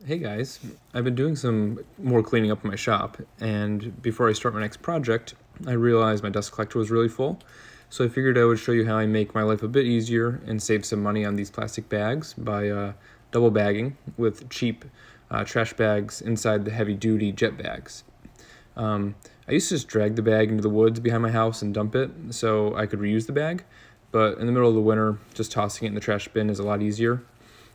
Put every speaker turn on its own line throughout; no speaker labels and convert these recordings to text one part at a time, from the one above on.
Hey guys, I've been doing some more cleaning up in my shop, and before I start my next project, I realized my dust collector was really full, so I figured I would show you how I make my life a bit easier and save some money on these plastic bags by double bagging with cheap trash bags inside the heavy-duty jet bags. I used to just drag the bag into the woods behind my house and dump it so I could reuse the bag, but in the middle of the winter, just tossing it in the trash bin is a lot easier.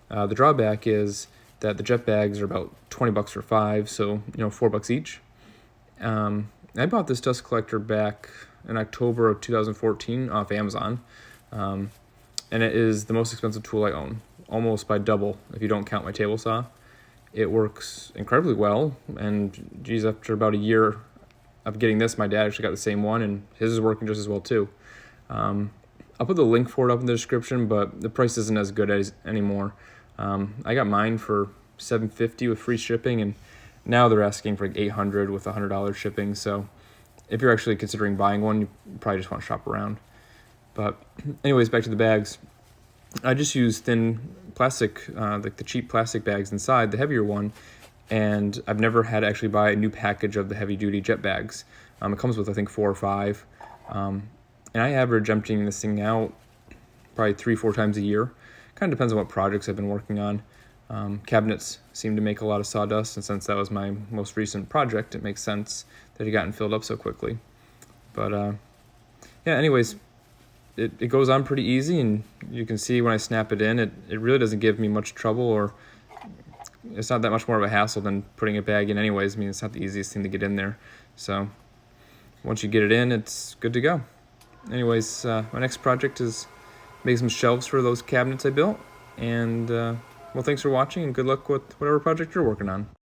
The drawback is that the jet bags are about 20 bucks for five, so $4 each. I bought this dust collector back in October of 2014 off Amazon, and it is the most expensive tool I own, almost by double if you don't count my table saw. It works incredibly well, and geez, after about a year of getting this, my dad actually got the same one, and his is working just as well too. I'll put the link for it up in the description, but the price isn't as good as anymore. I got mine for $750 with free shipping, and now they're asking for like $800 with $100 shipping. So if you're actually considering buying one, you probably just want to shop around. But anyways, back to the bags. I just use thin plastic, like the cheap plastic bags inside, the heavier one, and I've never had to actually buy a new package of the heavy-duty jet bags. It comes with, I think, 4 or 5. And I average emptying this thing out probably 3-4 times a year. Kind of depends on what projects I've been working on. Cabinets seem to make a lot of sawdust, and since that was my most recent project, it makes sense that it gotten filled up so quickly. But yeah, anyways, it goes on pretty easy, and you can see when I snap it in, it really doesn't give me much trouble, or it's not that much more of a hassle than putting a bag in anyways. I mean, it's not the easiest thing to get in there. So once you get it in, it's good to go. Anyways, my next project is make some shelves for those cabinets I built. And, well, thanks for watching, and good luck with whatever project you're working on.